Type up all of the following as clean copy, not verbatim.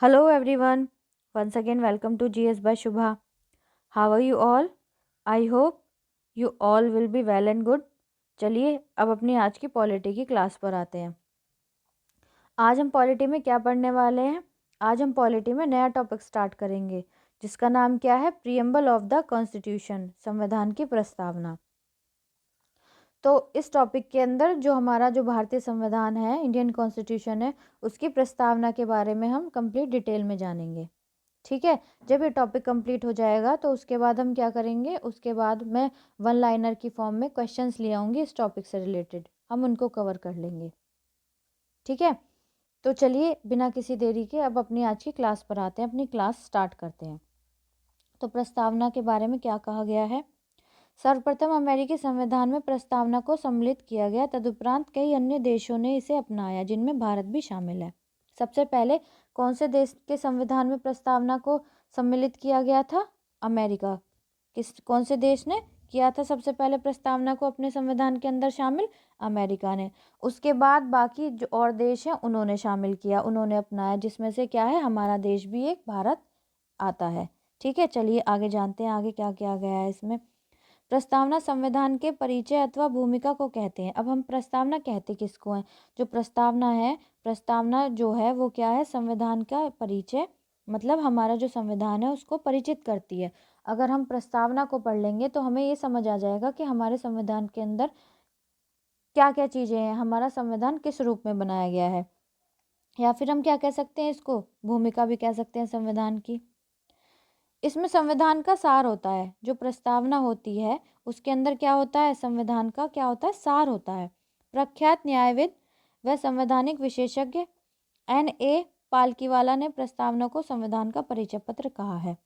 Hello everyone. Once again welcome to GS by Shubha. How are you all? I hope you all will be well and good. चलिए अब अपनी आज की polity की class पर आते हैं। आज हम पॉलिटी में क्या पढ़ने वाले हैं? आज हम पॉलिटी में नया टॉपिक स्टार्ट करेंगे जिसका नाम क्या है? प्रीएम्बल ऑफ द कॉन्स्टिट्यूशन, संविधान की प्रस्तावना। तो इस टॉपिक के अंदर जो भारतीय संविधान है, इंडियन कॉन्स्टिट्यूशन है, उसकी प्रस्तावना के बारे में हम कंप्लीट डिटेल में जानेंगे। ठीक है। जब ये टॉपिक कंप्लीट हो जाएगा तो उसके बाद हम क्या करेंगे, उसके बाद मैं वन लाइनर की फॉर्म में क्वेश्चंस ले आऊँगी इस टॉपिक से रिलेटेड, हम उनको कवर कर लेंगे। ठीक है। तो चलिए बिना किसी देरी के अब अपनी आज की क्लास पर आते हैं, अपनी क्लास स्टार्ट करते हैं। तो प्रस्तावना के बारे में क्या कहा गया है? सर्वप्रथम अमेरिकी संविधान में प्रस्तावना को सम्मिलित किया गया, तदुपरांत कई अन्य देशों ने इसे अपनाया जिनमें भारत भी शामिल है। सबसे पहले कौन से देश के संविधान में प्रस्तावना को सम्मिलित किया गया था? अमेरिका। कौन से देश ने किया था सबसे पहले प्रस्तावना को अपने संविधान के अंदर शामिल? अमेरिका ने। उसके बाद बाकी जो और देश हैं उन्होंने शामिल किया, उन्होंने अपनाया, जिसमें से क्या है, हमारा देश भी एक भारत आता है। ठीक है। चलिए आगे जानते हैं आगे क्या क्या गया है इसमें। प्रस्तावना संविधान के परिचय अथवा भूमिका को कहते हैं। अब हम प्रस्तावना कहते किसको हैं? जो प्रस्तावना है, प्रस्तावना जो है वो क्या है? संविधान का परिचय, मतलब हमारा जो संविधान है उसको परिचित करती है। अगर हम प्रस्तावना को पढ़ लेंगे तो हमें ये समझ आ जाएगा कि हमारे संविधान के अंदर क्या क्या चीज़ें हैं, हमारा संविधान किस रूप में बनाया गया है। या फिर हम क्या कह सकते हैं, इसको भूमिका भी कह सकते हैं संविधान की। इसमें संविधान का सार होता है। जो प्रस्तावना होती है उसके अंदर क्या होता है? संविधान का क्या होता है? सार होता है। प्रख्यात न्यायविद व संवैधानिक विशेषज्ञ N.A. पालकीवाला ने प्रस्तावना को संविधान का परिचय पत्र कहा है।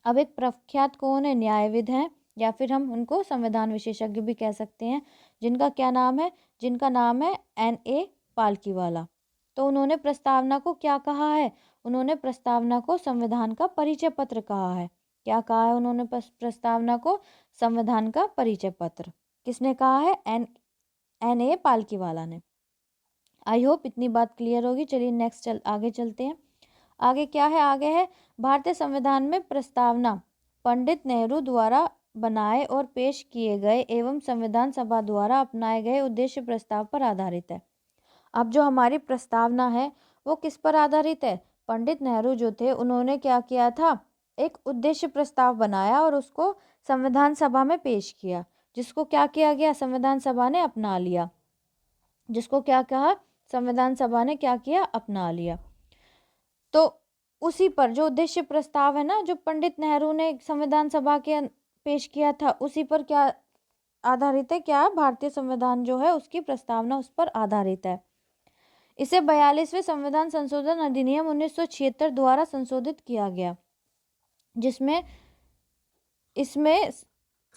अब एक प्रख्यात कौन है? न्यायविद हैं, या फिर हम उनको संविधान विशेषज्ञ भी कह सकते हैं, जिनका क्या नाम है? जिनका नाम है N.A. पालकीवाला। तो उन्होंने प्रस्तावना को क्या कहा है? उन्होंने प्रस्तावना को संविधान का परिचय पत्र कहा है। क्या कहा है उन्होंने? प्रस्तावना को संविधान का परिचय पत्र किसने कहा है? N.A. पालकीवाला ने। आई होप इतनी बात क्लियर होगी। चलिए नेक्स्ट आगे चलते हैं। आगे क्या है? आगे है भारतीय संविधान में प्रस्तावना पंडित नेहरू द्वारा बनाए और पेश किए गए एवं संविधान सभा द्वारा अपनाए गए उद्देश्य प्रस्ताव पर आधारित है। अब जो हमारी प्रस्तावना है वो किस पर आधारित है? पंडित नेहरू जो थे उन्होंने क्या किया था? एक उद्देश्य प्रस्ताव बनाया और उसको संविधान सभा में पेश किया, जिसको क्या किया गया? संविधान सभा ने अपना लिया। जिसको क्या कहा? संविधान सभा ने क्या किया? अपना लिया। तो उसी पर जो उद्देश्य प्रस्ताव है ना, जो पंडित नेहरू ने संविधान सभा के पेश किया था, उसी पर क्या आधारित है? क्या भारतीय संविधान जो है उसकी प्रस्तावना उस पर आधारित है। इसे 42वें संविधान संशोधन अधिनियम 1976 द्वारा संशोधित किया गया, जिसमें इसमें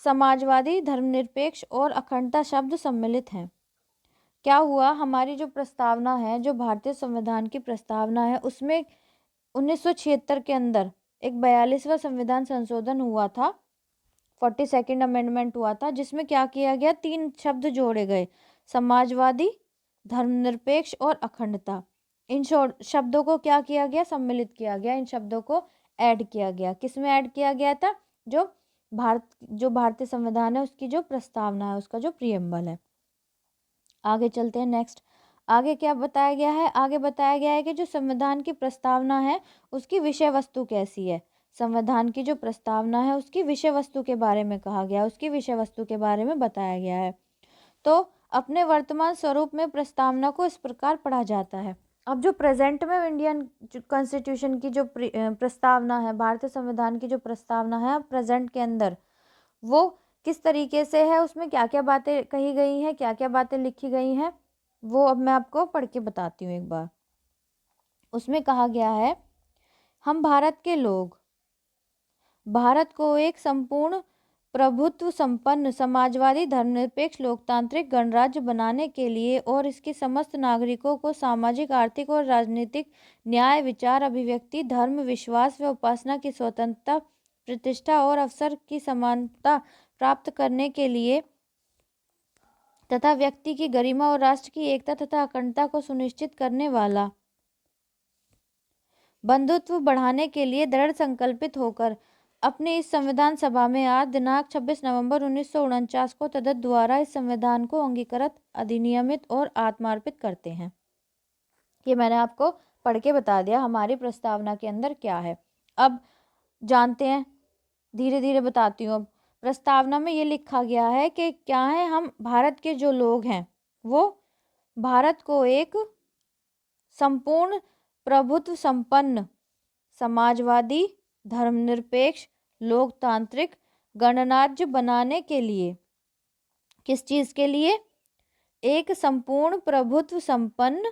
समाजवादी, धर्मनिरपेक्ष और अखंडता शब्द सम्मिलित हैं। क्या हुआ? हमारी जो प्रस्तावना है, जो भारतीय संविधान की प्रस्तावना है, उसमें 1976 के अंदर एक 42वां संविधान संशोधन हुआ था, 42nd अमेंडमेंट हुआ था, जिसमें क्या किया गया? 3 शब्द जोड़े गए, समाजवादी, धर्मनिरपेक्ष और अखंडता। इन शब्दों को क्या किया गया? सम्मिलित किया गया। इन शब्दों को ऐड किया गया। किसमें ऐड किया गया था? जो भारतीय संविधान है उसकी जो प्रस्तावना है, उसका जो प्रीएम्बल है। आगे चलते हैं नेक्स्ट। आगे क्या बताया गया है? आगे बताया गया है कि जो संविधान की प्रस्तावना है उसकी विषय वस्तु कैसी है। संविधान की जो प्रस्तावना है उसकी विषय वस्तु के बारे में कहा गया, उसकी विषय वस्तु के बारे में बताया गया है। तो अपने वर्तमान स्वरूप में प्रस्तावना को इस प्रकार पढ़ा जाता है। अब जो प्रेजेंट में इंडियन कॉन्स्टिट्यूशन की जो प्रस्तावना है, भारतीय संविधान की जो प्रस्तावना है प्रेजेंट के अंदर, वो किस तरीके से है, उसमें क्या क्या बातें कही गई हैं, क्या क्या बातें लिखी गई हैं, वो अब मैं आपको पढ़ के बताती हूँ एक बार। उसमें कहा गया है, हम भारत के लोग भारत को एक संपूर्ण प्रभुत्व संपन्न समाजवादी धर्मनिरपेक्ष लोकतांत्रिक गणराज्य बनाने के लिए और इसके समस्त नागरिकों को सामाजिक, आर्थिक और राजनीतिक न्याय, विचार, अभिव्यक्ति, धर्म, विश्वास व उपासना की स्वतंत्रता, प्रतिष्ठा और अवसर की समानता प्राप्त करने के लिए तथा व्यक्ति की गरिमा और राष्ट्र की एकता तथा अखंडता को सुनिश्चित करने वाला बंधुत्व बढ़ाने के लिए दृढ़ संकल्पित होकर अपने इस संविधान सभा में आज दिनांक 26 नवंबर 1949 को तदत द्वारा इस संविधान को अंगीकृत, अधिनियमित और आत्मार्पित करते हैं। ये मैंने आपको पढ़ के बता दिया हमारी प्रस्तावना के अंदर क्या है। अब जानते हैं, धीरे धीरे बताती हूँ। अब प्रस्तावना में ये लिखा गया है कि क्या है, हम भारत के जो लोग हैं वो भारत को एक संपूर्ण प्रभुत्व संपन्न, समाजवादी, धर्मनिरपेक्ष, लोकतांत्रिक गणराज्य बनाने के लिए, किस चीज़ के लिए? एक संपूर्ण प्रभुत्व संपन्न,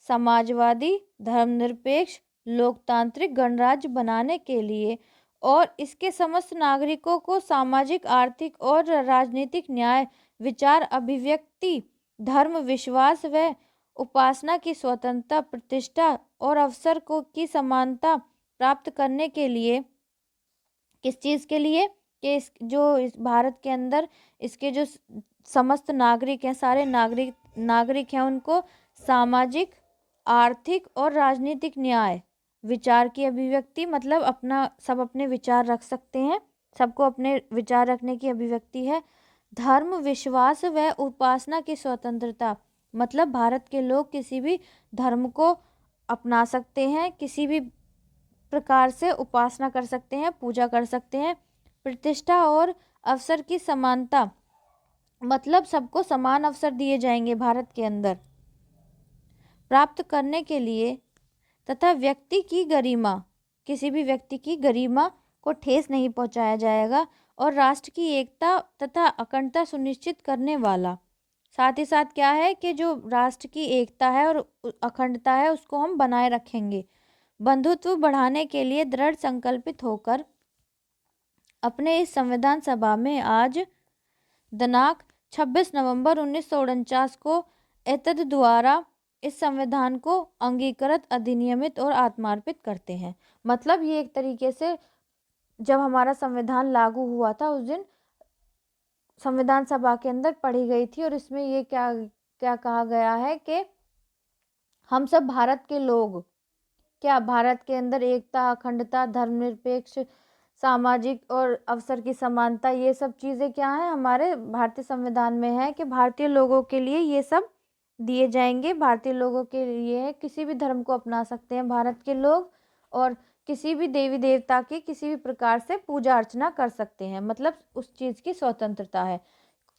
समाजवादी, धर्मनिरपेक्ष, लोकतांत्रिक गणराज्य बनाने के लिए और इसके समस्त नागरिकों को सामाजिक, आर्थिक और राजनीतिक न्याय, विचार, अभिव्यक्ति, धर्म, विश्वास व उपासना की स्वतंत्रता, प्रतिष्ठा और अवसर की समानता प्राप्त करने के लिए, किस चीज़ के लिए? कि इस भारत के अंदर इसके जो समस्त नागरिक हैं, सारे नागरिक हैं, उनको सामाजिक, आर्थिक और राजनीतिक न्याय, विचार की अभिव्यक्ति, मतलब सब अपने विचार रख सकते हैं, सबको अपने विचार रखने की अभिव्यक्ति है। धर्म, विश्वास व उपासना की स्वतंत्रता, मतलब भारत के लोग किसी भी धर्म को अपना सकते हैं, किसी भी प्रकार से उपासना कर सकते हैं, पूजा कर सकते हैं। प्रतिष्ठा और अवसर की समानता, मतलब सबको समान अवसर दिए जाएंगे भारत के अंदर प्राप्त करने के लिए, तथा व्यक्ति की गरिमा, किसी भी व्यक्ति की गरिमा को ठेस नहीं पहुंचाया जाएगा, और राष्ट्र की एकता तथा अखंडता सुनिश्चित करने वाला। साथ ही साथ क्या है कि जो राष्ट्र की एकता है और अखंडता है उसको हम बनाए रखेंगे। बंधुत्व बढ़ाने के लिए दृढ़ संकल्पित होकर अपने इस संविधान सभा में आज दिनांक 26 नवंबर 1949 को एतद द्वारा इस संविधान को अंगीकृत, अधिनियमित और आत्मार्पित करते हैं। मतलब ये एक तरीके से जब हमारा संविधान लागू हुआ था उस दिन संविधान सभा के अंदर पढ़ी गई थी, और इसमें ये क्या क्या कहा गया है कि हम सब भारत के लोग, क्या भारत के अंदर एकता, अखंडता, धर्मनिरपेक्ष, सामाजिक और अवसर की समानता, ये सब चीज़ें क्या हैं हमारे भारतीय संविधान में है कि भारतीय लोगों के लिए ये सब दिए जाएंगे। भारतीय लोगों के लिए है, किसी भी धर्म को अपना सकते हैं भारत के लोग, और किसी भी देवी देवता की किसी भी प्रकार से पूजा अर्चना कर सकते हैं, मतलब उस चीज़ की स्वतंत्रता है,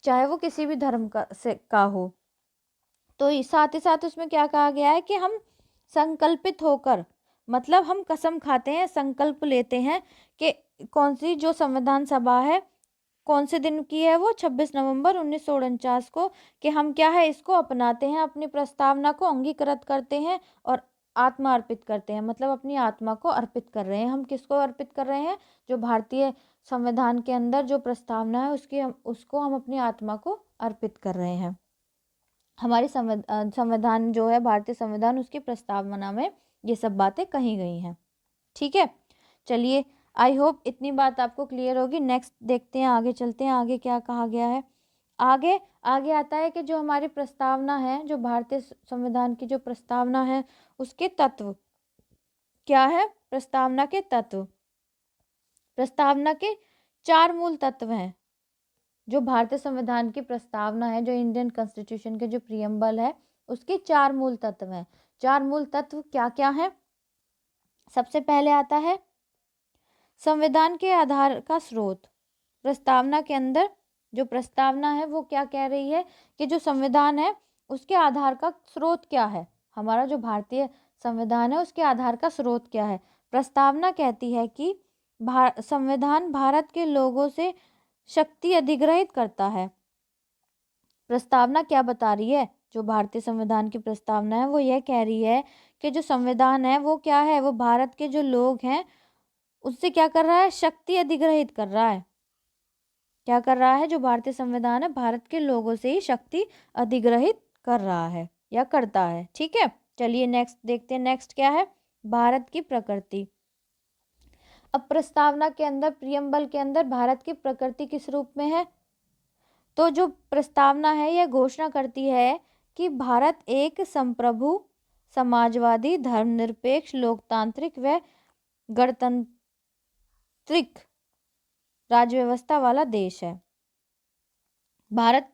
चाहे वो किसी भी धर्म का हो। तो साथ ही साथ उसमें क्या कहा गया है कि हम संकल्पित होकर, मतलब हम कसम खाते हैं, संकल्प लेते हैं कि कौन सी जो संविधान सभा है कौन से दिन की है, वो 26 नवंबर 1949 को, कि हम क्या है इसको अपनाते हैं, अपनी प्रस्तावना को अंगीकृत करते हैं और आत्मा अर्पित करते हैं, मतलब अपनी आत्मा को अर्पित कर रहे हैं। हम किसको अर्पित कर रहे हैं? जो भारतीय संविधान के अंदर जो प्रस्तावना है उसको हम अपनी आत्मा को अर्पित कर रहे हैं। हमारी संविधान जो है, भारतीय संविधान, उसकी प्रस्तावना में ये सब बातें कही गई हैं। ठीक है, चलिए, आई होप इतनी बात आपको क्लियर होगी। नेक्स्ट देखते हैं, आगे चलते हैं, आगे क्या कहा गया है। आगे आता है कि जो हमारी प्रस्तावना है, जो भारतीय संविधान की जो प्रस्तावना है, उसके तत्व क्या है? प्रस्तावना के तत्व, प्रस्तावना के 4 मूल तत्व हैं। जो भारतीय संविधान की प्रस्तावना है, जो इंडियन कॉन्स्टिट्यूशन के जो प्रीएम्बल है, उसके 4 मूल तत्व हैं। 4 मूल तत्व क्या क्या हैं? सबसे पहले आता है संविधान के आधार का स्रोत। प्रस्तावना के अंदर जो प्रस्तावना है वो क्या कह रही है कि जो संविधान है उसके आधार का स्रोत क्या है, हमारा जो भारतीय संविधान है उसके आधार का स्रोत क्या है। प्रस्तावना कहती है कि संविधान भारत के लोगों से शक्ति अधिग्रहित करता है। प्रस्तावना क्या बता रही है? जो भारतीय संविधान की प्रस्तावना है वो यह कह रही है कि जो संविधान है वो क्या है, वो भारत के जो लोग हैं उससे क्या कर रहा है? शक्ति अधिग्रहित कर रहा है। क्या कर रहा है? जो भारतीय संविधान है भारत के लोगों से ही शक्ति अधिग्रहित कर रहा है या करता है। ठीक है, चलिए नेक्स्ट देखते हैं। नेक्स्ट क्या है? भारत की प्रकृति। अब प्रस्तावना के अंदर, प्रियम्बल के अंदर भारत की प्रकृति किस रूप में है? तो जो प्रस्तावना है यह घोषणा करती है कि भारत एक संप्रभु, समाजवादी, धर्मनिरपेक्ष, लोकतांत्रिक व गणतांत्रिक राज्य व्यवस्था वाला देश है। भारत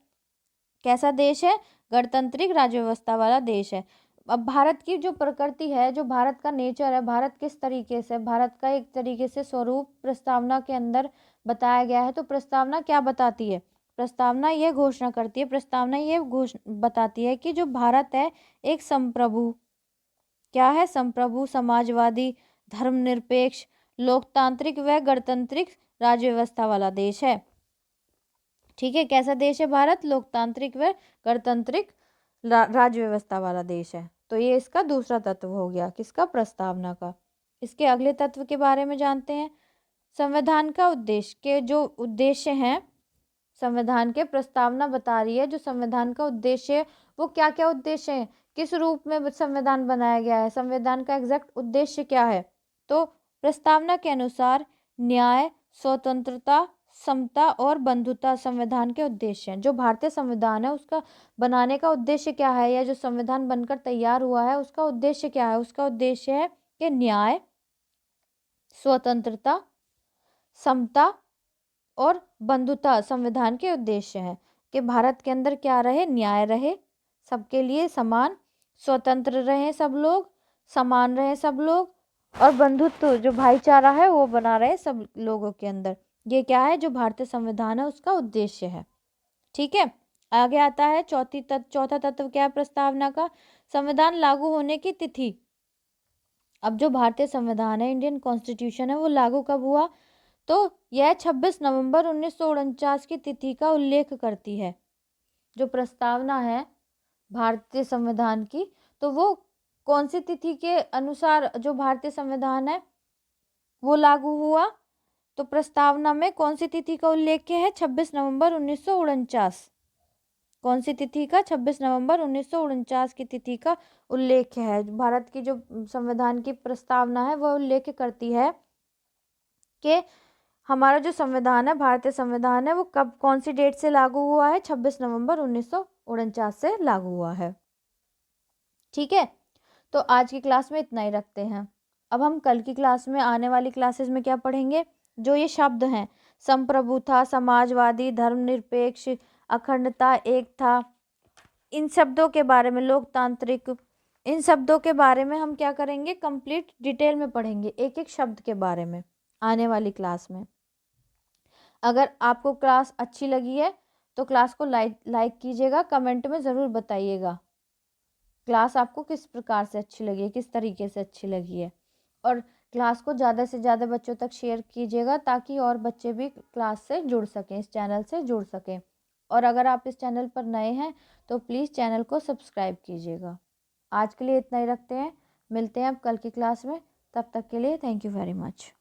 कैसा देश है? गणतांत्रिक राज्य व्यवस्था वाला देश है। अब भारत की जो प्रकृति है, जो भारत का नेचर है, भारत किस तरीके से, भारत का एक तरीके से स्वरूप प्रस्तावना के अंदर बताया गया है। तो प्रस्तावना क्या बताती है? प्रस्तावना ये घोषणा करती है, प्रस्तावना ये बताती है कि जो भारत है एक संप्रभु, क्या है? संप्रभु, समाजवादी, धर्मनिरपेक्ष, लोकतांत्रिक व गणतांत्रिक राज्य व्यवस्था वाला देश है। ठीक है, कैसा देश है भारत? लोकतांत्रिक व गणतांत्रिक राज्य व्यवस्था वाला देश है। तो ये इसका दूसरा तत्व हो गया, किसका? प्रस्तावना का। इसके अगले तत्व के बारे में जानते हैं। संविधान का उद्देश्य के जो उद्देश्य हैं, संविधान के प्रस्तावना बता रही है जो संविधान का उद्देश्य है वो क्या क्या उद्देश्य है, किस रूप में संविधान बनाया गया है, संविधान का एग्जैक्ट उद्देश्य क्या है। तो प्रस्तावना के अनुसार न्याय, स्वतंत्रता, समता और बंधुता संविधान के उद्देश्य हैं। जो भारतीय संविधान है उसका बनाने का उद्देश्य क्या है, या जो संविधान बनकर तैयार हुआ है उसका उद्देश्य क्या है? उसका उद्देश्य है कि न्याय, स्वतंत्रता, समता और बंधुता संविधान के उद्देश्य है। कि भारत के अंदर क्या रहे? न्याय रहे, सबके लिए समान, स्वतंत्र रहे सब लोग, समान रहे सब लोग, और बंधुत्व जो भाईचारा है वो बना रहे सब लोगों के अंदर। ये क्या है? जो भारतीय संविधान है उसका उद्देश्य है। ठीक है, आगे आता है चौथा तत्व क्या है प्रस्तावना का? संविधान लागू होने की तिथि। अब जो भारतीय संविधान है, इंडियन कॉन्स्टिट्यूशन है, वो लागू कब हुआ? तो यह 26 नवंबर 1949 की तिथि का उल्लेख करती है। जो प्रस्तावना है भारतीय संविधान की, तो वो कौन सी तिथि के अनुसार जो भारतीय संविधान है वो लागू हुआ? तो प्रस्तावना में कौन सी तिथि का उल्लेख है? 26 नवंबर 1949। कौन सी तिथि का? 26 नवंबर 1949 की तिथि का उल्लेख है। भारत की जो संविधान की प्रस्तावना है वह उल्लेख करती है कि हमारा जो संविधान है, भारतीय संविधान है, वो कब, कौन सी डेट से लागू हुआ है? 26 नवंबर 1949 से लागू हुआ है। ठीक है, तो आज की क्लास में इतना ही रखते हैं। अब हम कल की क्लास में, आने वाली क्लासेस में क्या पढ़ेंगे? जो ये शब्द हैं, संप्रभुता, समाजवादी, धर्मनिरपेक्ष, अखंडता, एकता, इन शब्दों के बारे में, लोकतांत्रिक, इन शब्दों के बारे में हम क्या करेंगे? कंप्लीट डिटेल में पढ़ेंगे, एक एक शब्द के बारे में आने वाली क्लास में। अगर आपको क्लास अच्छी लगी है तो क्लास को लाइक कीजिएगा, कमेंट में ज़रूर बताइएगा क्लास आपको किस प्रकार से अच्छी लगी है, किस तरीके से अच्छी लगी है। और क्लास को ज़्यादा से ज़्यादा बच्चों तक शेयर कीजिएगा ताकि और बच्चे भी क्लास से जुड़ सकें, इस चैनल से जुड़ सकें। और अगर आप इस चैनल पर नए हैं तो प्लीज़ चैनल को सब्सक्राइब कीजिएगा। आज के लिए इतना ही रखते हैं, मिलते हैं अब कल की क्लास में। तब तक के लिए थैंक यू वेरी मच।